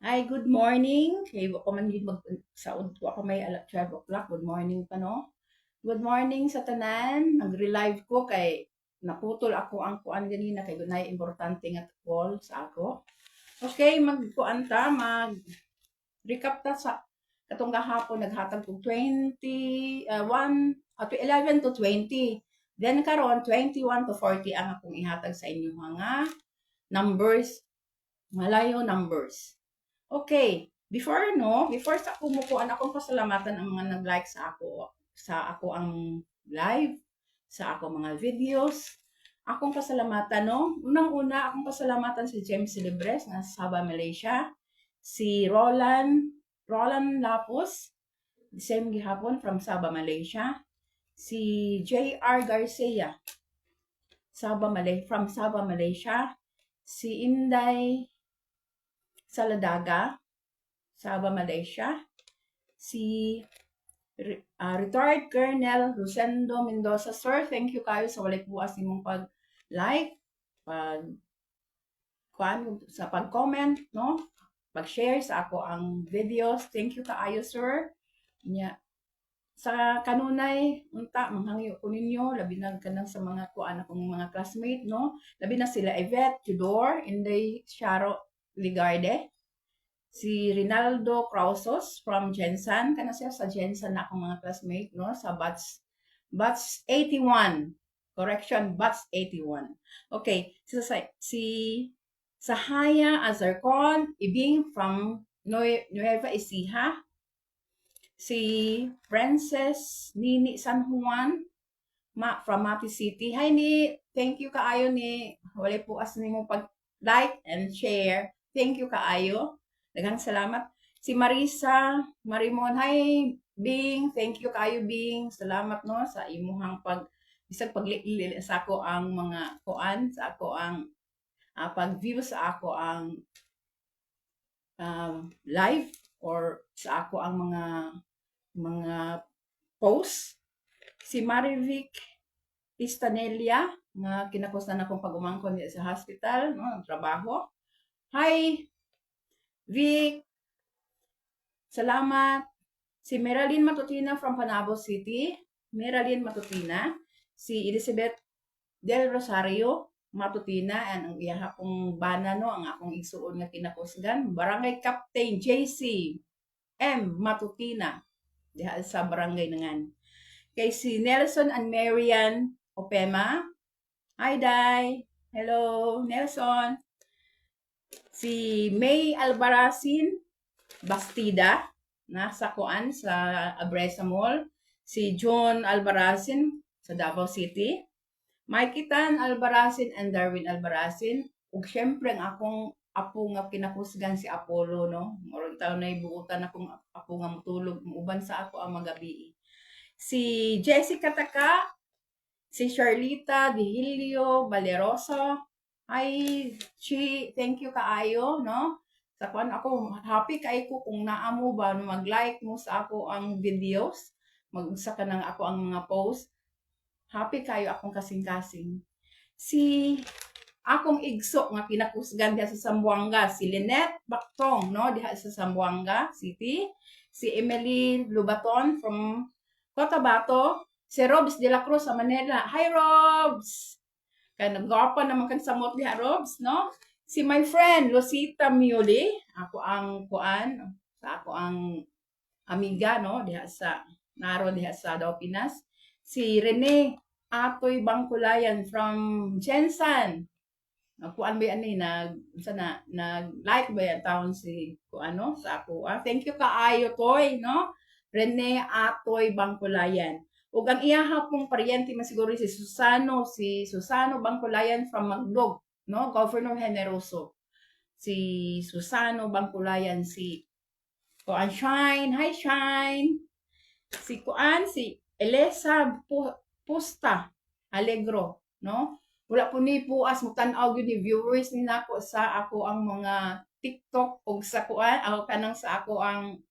Hi, good morning. Kay ko man yun saud ko ako may 12 o'clock. Good morning pa no. Good morning sa tanan. Nag-relive ko kay naputol ako ang kuan ganina kay gunay importante nga call sa ako. Okay, magkuan ta, mag-recap ta sa katong gahapon naghatag og 1 to 11 to 20. Then karon 21 to 40 ang akong ihatag sa inyo mga numbers, malayo numbers. Okay, before sa kumukuan akong pasalamatan ang mga nag-like sa ako ang live, sa ako mga videos. Akong pasalamatan, no? Unang-una, akong pasalamatan si James Celebres na sa Sabah, Malaysia. Si Roland Lapus, the same gihapon from Sabah, Malaysia. Si J.R. Garcia, from Sabah, Malaysia. Si Inday Saladaga, Sabah, Malaysia. Si retired Colonel Rosendo Mendoza. Sir, thank you kayo sa walay buwas nimong pag-like, sa pag-comment, no? Pag-share sa ako ang videos. Thank you kaayo, sir. Nya, sa kanunay, unta, manghangyo ko ninyo, labi na kanang sa mga kuan akong mga classmate, no? Labi na sila Yvette Tudor, Inday Sharo Ligarde, si Rinaldo Crausos from Jensen. Kana siya sa Jensen na akong mga classmate, no? Sa batch 81. Correction, batch 81. Okay, si Sahaya Azarcon Ibing from Nueva Ecija. Si Princess Nini San Juan from Mati City. Hi ni, thank you kaayo ni. Wala po as nimo pag-like and share. Thank you kaayo. Daghang salamat. Si Marisa Marimon, hi Bing, thank you kaayo Bing. Salamat no sa imuhang bisag paglili sa ako ang mga kuan, sa ako ang pag-view sa ako ang live or sa ako ang mga post. Si Marivic Istanelia, nga kinakustan akong pag-umangkon sa hospital, no, trabaho. Hi, Vic. Salamat. Si Meralyn Matutina from Panabo City. Meralyn Matutina. Si Elizabeth Del Rosario Matutina, and ang iya akong bana, no, ang akong igsuon nga kinakusgan. Barangay Captain JC M. Matutina, diha sa barangay nangan. Kay si Nelson and Marian Opema. Hi, Day. Hello, Nelson. Si May Albarazin Bastida, nasa kuan sa Abresa Mall. Si John Albarazin sa Davao City. Maikitan Albarazin and Darwin Albarazin. Ug syempre ang akong apo nga kinakusgan si Apollo, no? Murag taon na ibuutan akong apo nga mutulog, uban sa ako ang magabi. Si Jessica Taka, si Charlita Dihilio Valeroso. Hi, thank you kaayo, no? Sa kuan ako, happy kay ko kung naamo ba no mag-like mo sa ako ang videos, mag-usa ka nang ako ang mga post. Happy kayo akong kasing-kasing. Si akong igso nga kinakusgan diha sa Zamboanga, si Lynette Baktong, no, diha sa Zamboanga City. Si Emily Lubaton from Cotabato. Si Robs de la Cruz sa Manila. Hi, Robs! Kaya nag-gwapa naman kan samot diha, Robs, no? Si my friend, Rosita Miuli. Ako ang ako ang amiga, no? Diha sa Davao, Pinas. Si Rene Atoy Bangkulayan from Jensen. Kuan ba yan nag-like ba yan taon si sa ako. Thank you kaayo toy, no? Rene Atoy Bangkulayan. Ug ang iyaha pong paryente man siguro si Susano Bangkulayan from Magdog, no? Governor Generoso. Si Susano Bangkulayan, si Kuan Shine, hi Shine. Si Elesa Pusta Allegro, no? Wala po ni puas mo tan-aw gyud ni viewers ni nako sa ako ang mga TikTok og sa kuan ako kanang sa ako ang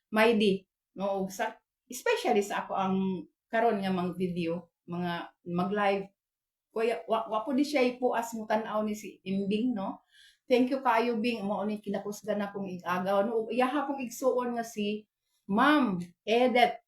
Mighty, no? Og sa especially sa ako ang karon nga mga video, mag-live. Kuya wa po di siya ipuas mo tan-aw ni si Imbing, no? Thank you kayo Bing mo ni kinakusgan na kong igagaw no iyaha kong igsuon nga si Ma'am Edeth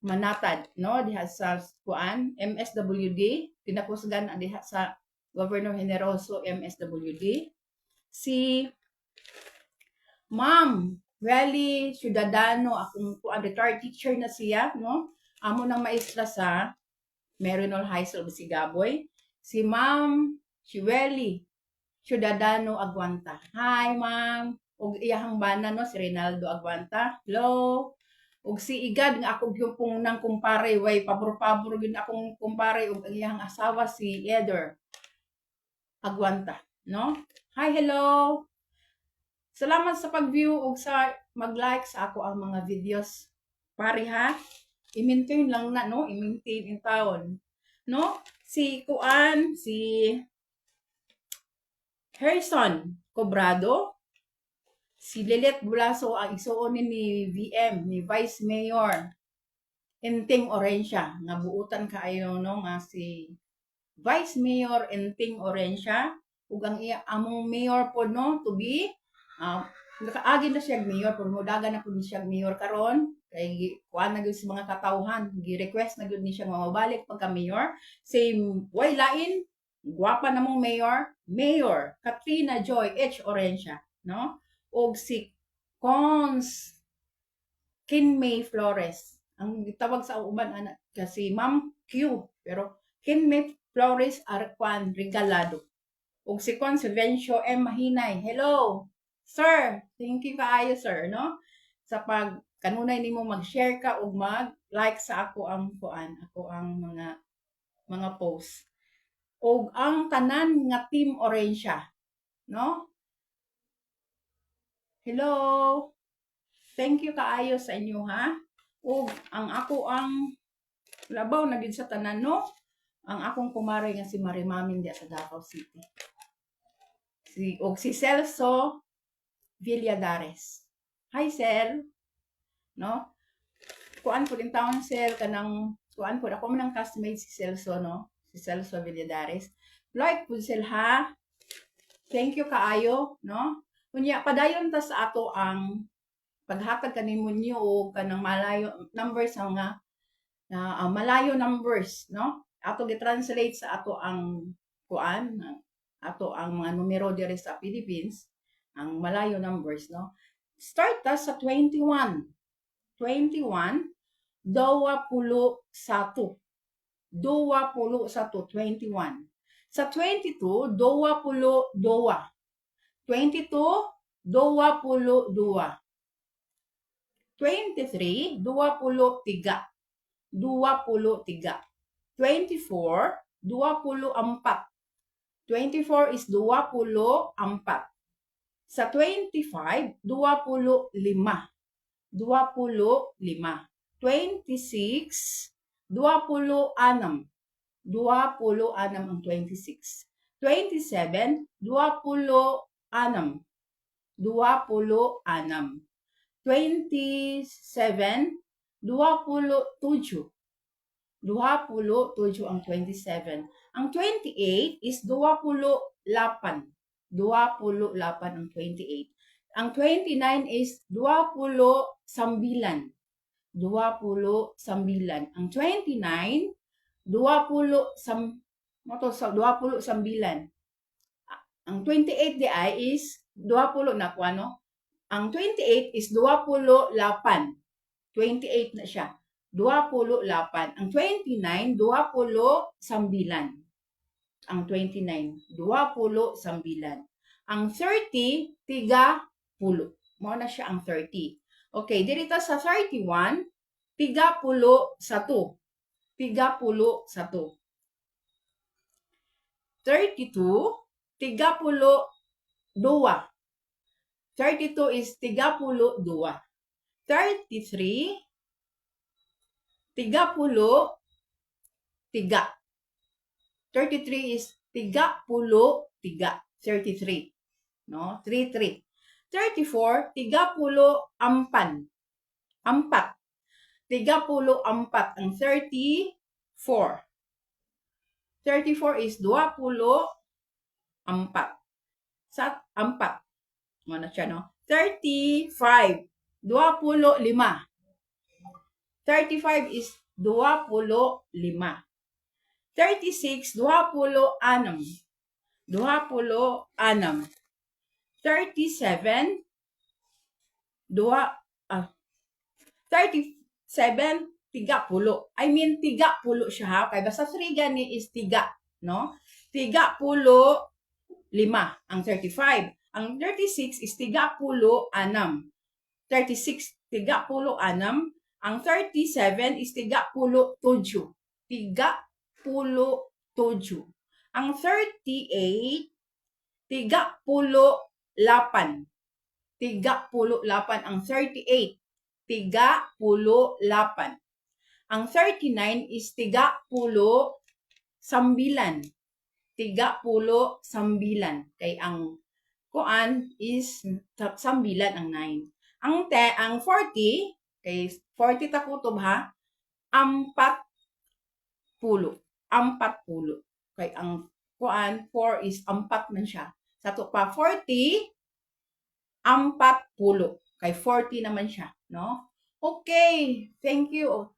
Manatad no diha sa kuan MSWD kinakusgan na diha sa Governor Generoso MSWD si Ma'am Welly Ciudadano akong kuan retired teacher na siya no amo nang maestra sa Merinol High School Bisigaboy si Ma'am Welly Ciudadano Aguanta. Hi, ma'am. Ug iyahang bana no si Rinaldo Aguanta. Hello. Ug si Igad nga ako yung pong nang kumpare way pabor-pabor gyud akong kumpare ug ang iyahang asawa si Eder Aguanta, no? Hi, hello. Salamat sa pag-view ug sa mag-like sa ako ang mga videos. Pare ha. I-maintain lang na no, i-maintain in town. No? Si Kuan, si Harrison Cobrado, si Lilet Bulaso ang isuon ni VM, ni Vice Mayor Enting Orencia, nga buutan kaayo no nga si Vice Mayor Enting Orencia, ug ang iya among mayor po no to be nakaagi na siya mayor pero modagan na pud siya mayor karon kay kuan na gyud sa mga katawhan gi-request na gyud ni siya mabalik pagka mayor same way lain guwapa namong Mayor Katrina Joy H. Orencia, no? Og si Cons Kinmay Flores. Ang tawag sa uban anak kasi Ma'am Q, pero Kinmay Flores Arquan Regalado. Og si Cons Vencio M. Mahinay. Hello, sir. Thank you kaayo, sir, no? Sa pag kanunay nimo mag-share ka og mag-like sa ako ang mga post. O ang tanan nga Team Orencia, no? Hello. Thank you kaayo sa inyo ha. O ang ako ang labaw na gid sa tanan no. Ang akong kumare nga si Marimamin diya sa Davao City. Si Celso Villadares. Hi Sel. No? Kuan po din taon Sel kanang kuan po ako man ang classmate si Celso no. Si Celso Villadares. Like po sila ha. Thank you kaayo, no? Unya padayon ta sa ato ang paghatag kanimo niyo og kanang malayo numbers nga malayo numbers, no? Ato gi-translate sa ato ang kuan, ato ang mga numero diri sa Philippines, ang malayo numbers, no? Start ta sa 21. 21 21. 21. Sa 22, 22. 22, 22. 23, 23. 24. 24. 24 is 24. Sa 25, 25. 26. 26 ang 26. 27, 26. 27, 27 ang 27. Ang 28 is 28. 28 ang 28. Ang 29 is 29. 29. Ang 29, 29. Ang 28 di ay is 20 na kuano. Ang 28 is 28. 28 na siya. 28. Ang 29, 29. Ang 29, 29. Ang 30, 30. Mao na siya ang 30. Okay, dirito sa 31, 31. 31. 32, 32. 32 is 32. 33, 33. 33 is 33. 33. No? 33. 34, 34. 4. 34 ang 34. 34 is 24. sa 4. Mo na siya, no? 35, 25. 35 is 25. 36, 26. 26. 37, 37, 30. I mean, 30 siya ha. Kaya basta 3 gani is tiga, no? 35 ang 35. Ang 36 is 36. 36, 36. Ang 37 is 37. 37. Ang 38, 38. 38 ang 38. 38. Ang 39 is 39. 39. Kay ang kuan is 9 ang 9. Ang 40, kay 40 ta kutob ha, 40. 40. Kay ang kuan 4 is 4 man siya. Sa to pa 40, 40. Kay 40 naman siya, no? Okay, thank you.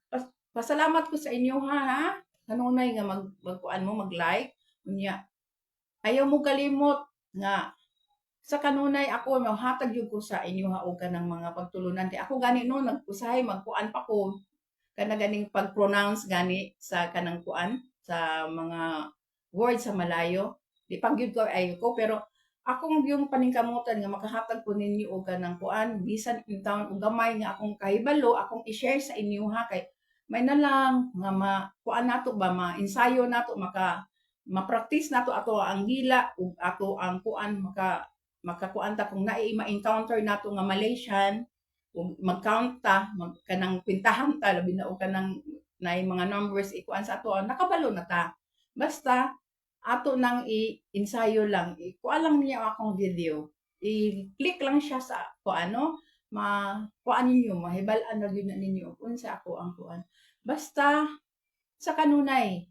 Pasalamat ko sa inyo ha. Kanunay nga magkuan mo, mag-like. Unya, ayaw mo kalimot nga sa kanunay ako mahatag yun ko sa inyo ha o kanang mga pagtulunan kay ako gani no nagusahay magkuan pa ko kana ganing pag-pronounce gani sa kanang kuan sa mga words sa Malayo di pagyud ko ayo ko pero akong yung paningkamutan nga makahatag ko ninyo og kanang kuan bisan in town og gamay nga akong kahibalo akong i-share sa inyo ha kay may na lang nga kuan nato ba ma-ensayo nato ma-practice nato ato ang gila ug ato ang kuan makakuan ta kung naay ma-encounter nato nga Malaysian ug mag-count ta kanang pintahan ta labi na og kanang naay mga numbers ikuan sa ato nakabalo na ta basta ato nang i-ensayo lang kuan lang niya akong video i-click lang siya sa kuano kuan ninyo mahibal-an ra gyud na ninyo unsa ako ang kuan basta sa kanunay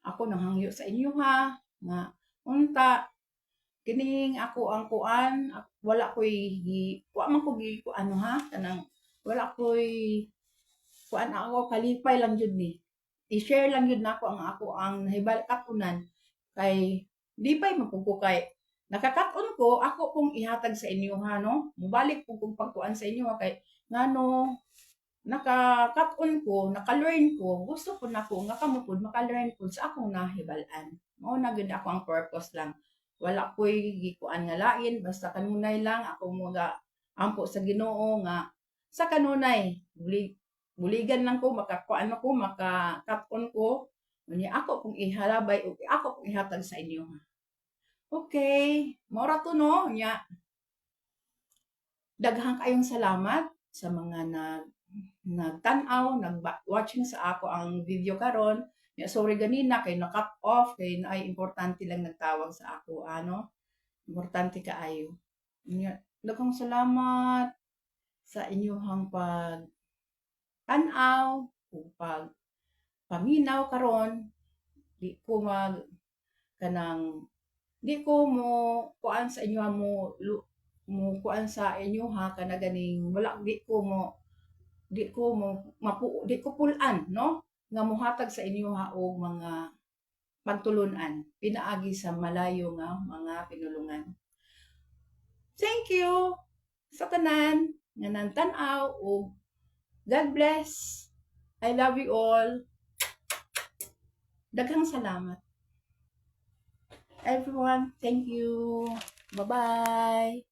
ako nanghangyo sa inyo ha nga unta kining ako ang kuan wala koy wa man ko gi ano ha kanang wala koy kuan ako kalipay lang jud ni i-share lang jud nako ang nahibal katunan kay di pay mapuko kay nakakaton ko ako kung ihatag sa inyo ha no mubalik po kung pagkuan sa inyo ha kay ngano nakakaton ko naka-learn ko gusto ko nako nga kamo pud maka-learn pud sa akong nahibal-an mao na gid ako ang purpose lang wala ko'y gikuan nga lain basta kanunay lang ako mga ampo sa Ginoo nga sa kanunay buligan lang ko makakuan ako makakapon ko unya ako kung ihalabay o ako kung ihatag sa inyo okay mora to no nya daghang kayong salamat sa mga nagtan-aw nag-watching sa ako ang video karon ya sorry ganina kay na-cut off kay naay importante lang nagtawag sa ako ano importante kaayo daghang salamat sa inyong pag tan-aw ug pag paminaw karon di ko di ko mo kuan sa inyo mo kuan sa inyo ha kana ganing wala di ko pulan no nga mohatag sa inyo ha og mga pagtulunan pinaagi sa malayo nga mga pinulungan. Thank you sa tanan nga nantan-aw og God bless. I love you all. Daghang salamat. Everyone, thank you. Bye-bye.